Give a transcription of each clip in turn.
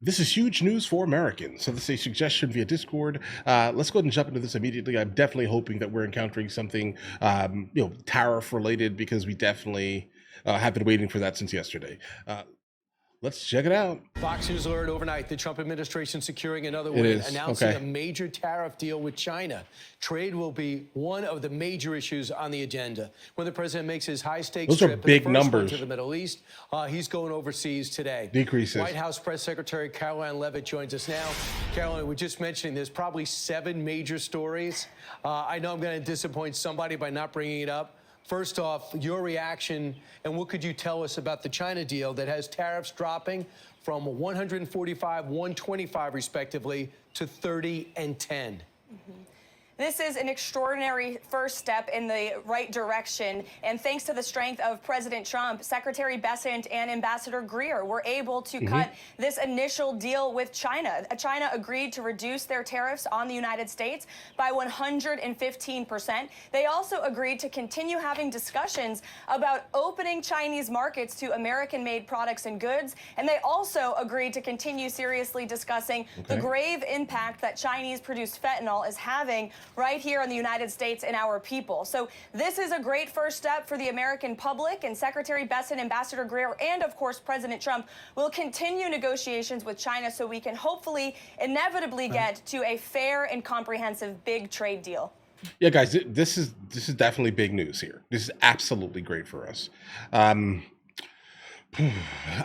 This is huge news for Americans. So this is a suggestion via Discord. Let's go ahead and jump into this immediately. I'm definitely hoping that we're encountering something, tariff related, because we definitely have been waiting for that since yesterday. Let's check it out. Fox News alert overnight, the Trump administration securing another It win, is. announcing Okay. a major tariff deal with China. Trade will be one of the major issues on the agenda. When the president makes his high-stakes Those are trip, big the first one numbers. to the Middle East, he's going overseas today. Decreases. White House Press Secretary Karoline Leavitt joins us now. Karoline, we're just mentioning there's probably 7 major stories. I know I'm going to disappoint somebody by not bringing it up. First off, your reaction, and what could you tell us about the China deal that has tariffs dropping from 145, 125 respectively to 30 and 10? This is an extraordinary first step in the right direction, and thanks to the strength of President Trump, Secretary Bessent and Ambassador Greer were able to cut this initial deal with China. China agreed to reduce their tariffs on the United States by 115%. They also agreed to continue having discussions about opening Chinese markets to American-made products and goods, and they also agreed to continue seriously discussing the grave impact that Chinese-produced fentanyl is having right here in the United States and our people. So this is a great first step for the American public, and Secretary Bessent, Ambassador Greer, and of course President Trump will continue negotiations with China so we can hopefully inevitably get to a fair and comprehensive big trade deal. Yeah, guys, this is definitely big news here. This is absolutely great for us.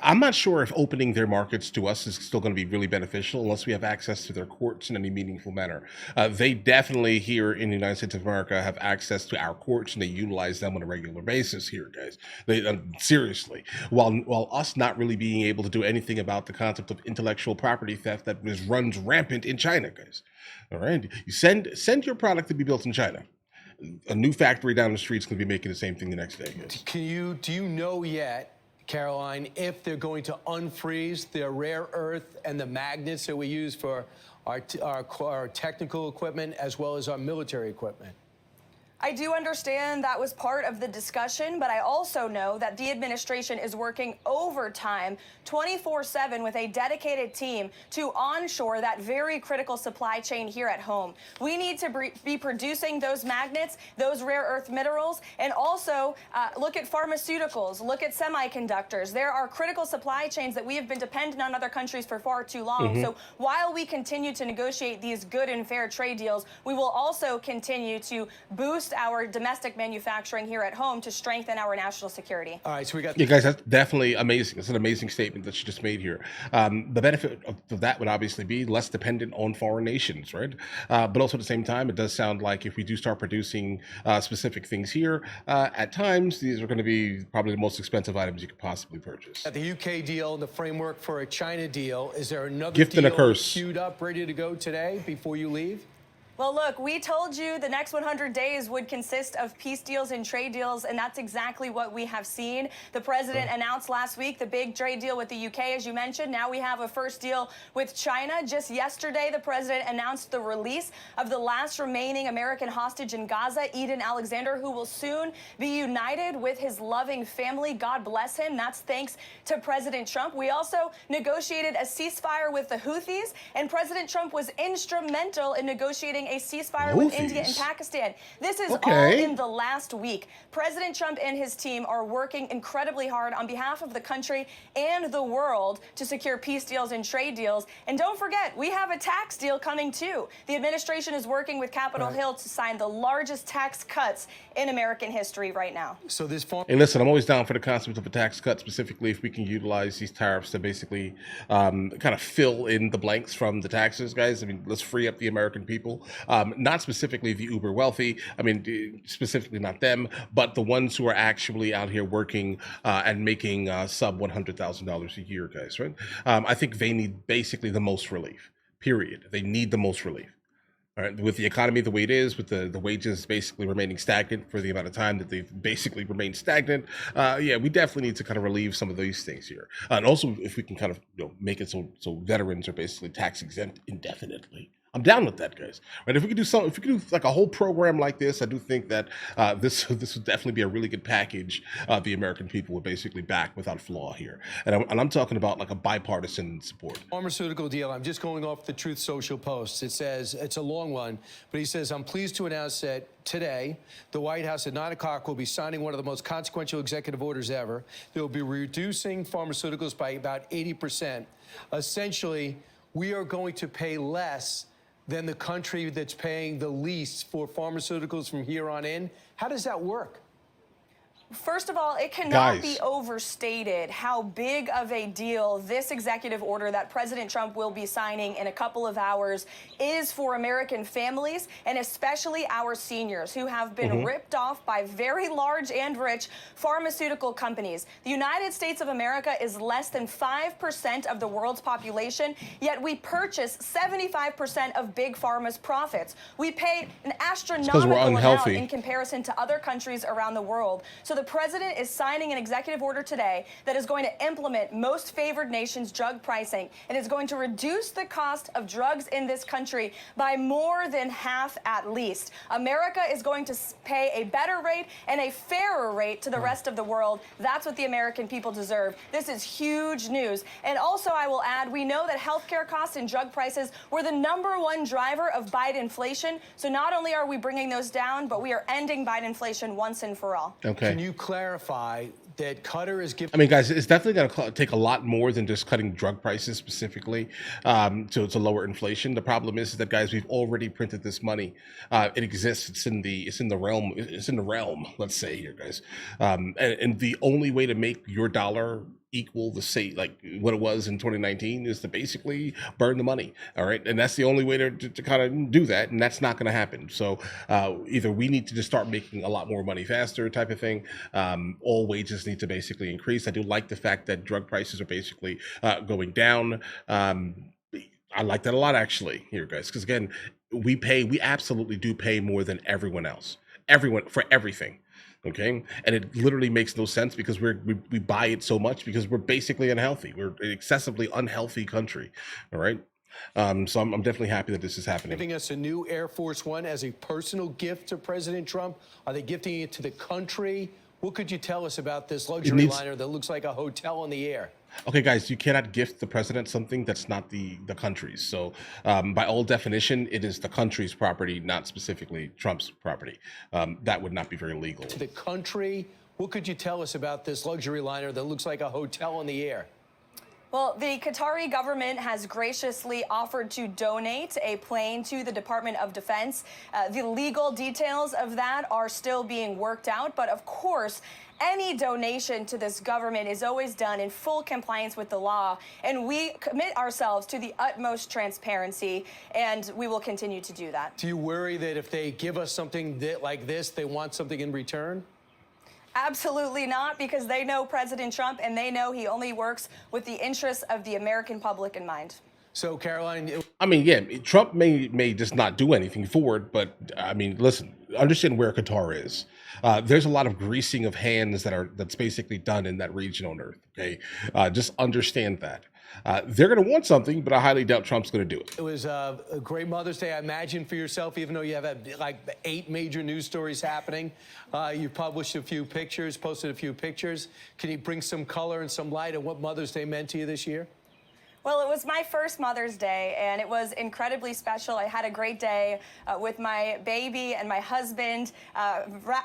I'm not sure if opening their markets to us is still going to be really beneficial unless we have access to their courts in any meaningful manner. They definitely here in the United States of America have access to our courts, and they utilize them on a regular basis here, guys. Seriously, while us not really being able to do anything about the concept of intellectual property theft that runs rampant in China, guys. All right, you send your product to be built in China. A new factory down the street is going to be making the same thing the next day, guys. Do you know yet, Karoline, if they're going to unfreeze the rare earth and the magnets that we use for our technical equipment as well as our military equipment? I do understand that was part of the discussion, but I also know that the administration is working overtime 24/7 with a dedicated team to onshore that very critical supply chain here at home. We need to be producing those magnets, those rare earth minerals, and also look at pharmaceuticals, look at semiconductors. There are critical supply chains that we have been dependent on other countries for far too long. So while we continue to negotiate these good and fair trade deals, we will also continue to boost our domestic manufacturing here at home to strengthen our national security. All right, so we got... Yeah, guys, that's definitely amazing. It's an amazing statement that you just made here. The benefit of that would obviously be less dependent on foreign nations, right? But also at the same time, it does sound like if we do start producing specific things here, at times, these are going to be probably the most expensive items you could possibly purchase. At the UK deal and the framework for a China deal, is there another Gift and a curse. queued up, ready to go today before you leave? Well, look, we told you the next 100 days would consist of peace deals and trade deals, and that's exactly what we have seen. The president announced last week the big trade deal with the UK, as you mentioned. Now we have a first deal with China. Just yesterday, the president announced the release of the last remaining American hostage in Gaza, Eden Alexander, who will soon be united with his loving family. God bless him. That's thanks to President Trump. We also negotiated a ceasefire with the Houthis, and President Trump was instrumental in negotiating a ceasefire with India and Pakistan. This is all in the last week. President Trump and his team are working incredibly hard on behalf of the country and the world to secure peace deals and trade deals. And don't forget, we have a tax deal coming too. The administration is working with Capitol Hill to sign the largest tax cuts in American history right now. So this Hey, listen, I'm always down for the concept of a tax cut, specifically if we can utilize these tariffs to basically kind of fill in the blanks from the taxes, guys. I mean, let's free up the American people. Not specifically the uber wealthy, I mean, specifically not them, but the ones who are actually out here working and making sub $100,000 a year, guys, right? I think they need basically the most relief, period. They need the most relief. All right, with the economy the way it is, with the wages basically remaining stagnant for the amount of time that they've basically remained stagnant, yeah, we definitely need to kind of relieve some of these things here. And also, if we can kind of make it so veterans are basically tax exempt indefinitely. I'm down with that, guys. Right? If we could do something, if we could do like a whole program like this, I do think that this would definitely be a really good package. The American people would basically back without flaw here, and I'm talking about like a bipartisan support. Pharmaceutical deal. I'm just going off the Truth Social post. It says, it's a long one, but he says, I'm pleased to announce that today, the White House at 9 o'clock will be signing one of the most consequential executive orders ever. They will be reducing pharmaceuticals by about 80%. Essentially, we are going to pay less than the country that's paying the least for pharmaceuticals from here on in. How does that work? First of all, it cannot be overstated how big of a deal this executive order that President Trump will be signing in a couple of hours is for American families, and especially our seniors who have been ripped off by very large and rich pharmaceutical companies. The United States of America is less than 5% of the world's population, yet we purchase 75% of Big Pharma's profits. We pay an astronomical amount in comparison to other countries around the world. So the president is signing an executive order today that is going to implement most favored nations drug pricing and is going to reduce the cost of drugs in this country by more than half at least. America is going to pay a better rate and a fairer rate to the rest of the world. That's what the American people deserve. This is huge news. And also, I will add, we know that healthcare costs and drug prices were the #1 driver of Biden inflation. So not only are we bringing those down, but we are ending Biden inflation once and for all. Okay. Can you clarify that Qatar is giving? I mean, guys, it's definitely going to take a lot more than just cutting drug prices specifically to lower inflation. The problem is that, guys, we've already printed this money. It exists. It's in the realm. Let's say here, guys, and the only way to make your dollar equal the same like what it was in 2019 is to basically burn the money. All right, and that's the only way to kind of do that, and that's not going to happen. So either we need to just start making a lot more money faster, type of thing. All wages need to basically increase. I do like the fact that drug prices are basically going down. I like that a lot, actually, here, guys, because again, we absolutely do pay more than everyone else, for everything. Okay, and it literally makes no sense because we buy it so much because we're basically unhealthy. We're an excessively unhealthy country. All right. So I'm definitely happy that this is happening. Giving us a new Air Force One as a personal gift to President Trump. Are they gifting it to the country? What could you tell us about this luxury liner that looks like a hotel in the air? Okay, guys, you cannot gift the president something that's not the country's. So by all definition, it is the country's property, not specifically Trump's property. That would not be very legal. To the country, what could you tell us about this luxury liner that looks like a hotel in the air? Well, the Qatari government has graciously offered to donate a plane to the Department of Defense. The legal details of that are still being worked out, but of course, any donation to this government is always done in full compliance with the law, and we commit ourselves to the utmost transparency, and we will continue to do that. Do you worry that if they give us something like this, they want something in return? Absolutely not, because they know President Trump, and they know he only works with the interests of the American public in mind. So, Karoline, I mean, yeah, Trump may just not do anything forward, but I mean, listen, understand where Qatar is. There's a lot of greasing of hands that's basically done in that region on Earth. Okay, just understand that. They're going to want something, but I highly doubt Trump's going to do it. It was a great Mother's Day, I imagine, for yourself, even though you have like 8 major news stories happening. You published a few pictures, posted a few pictures. Can you bring some color and some light on what Mother's Day meant to you this year? Well, it was my first Mother's Day, and it was incredibly special. I had a great day with my baby and my husband,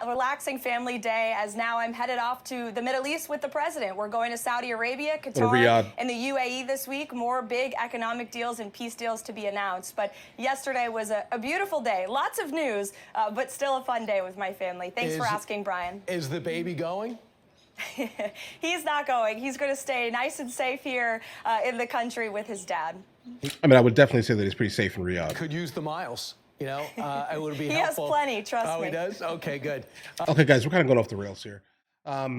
relaxing family day, as now I'm headed off to the Middle East with the president. We're going to Saudi Arabia, Qatar, and the UAE this week. More big economic deals and peace deals to be announced. But yesterday was a beautiful day. Lots of news, but still a fun day with my family. Thanks for asking, Brian. Is the baby going? He's not going. He's going to stay nice and safe here in the country with his dad. I mean, I would definitely say that he's pretty safe in Riyadh. Could use the miles, you know. It would be he helpful. He has plenty, trust me. Oh, he does? Okay, good. Okay, guys, we're kind of going off the rails here. All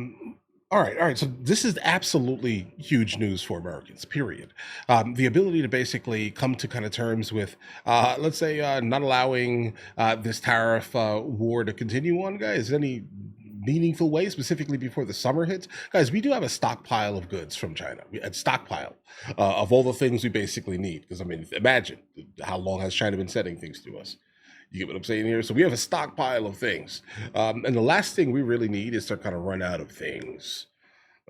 right. So this is absolutely huge news for Americans, period. The ability to basically come to kind of terms with, let's say, not allowing this tariff war to continue on, guys. Any meaningful way, specifically before the summer hits. Guys, we do have a stockpile of goods from China, a stockpile of all the things we basically need. Because, I mean, imagine how long has China been sending things to us? You get what I'm saying here? So we have a stockpile of things. And the last thing we really need is to kind of run out of things.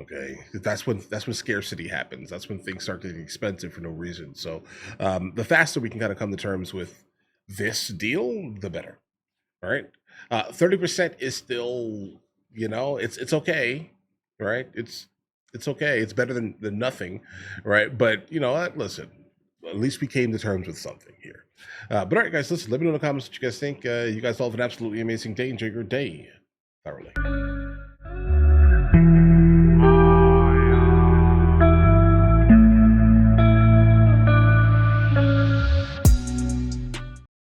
Okay, that's when scarcity happens. That's when things start getting expensive for no reason. So the faster we can kind of come to terms with this deal, the better. All right, 30% is still, it's okay, right? It's okay. It's better than nothing, right? But you know what? Listen, at least we came to terms with something here. But all right, guys, listen. Let me know in the comments what you guys think. You guys all have an absolutely amazing day. Enjoy your day thoroughly.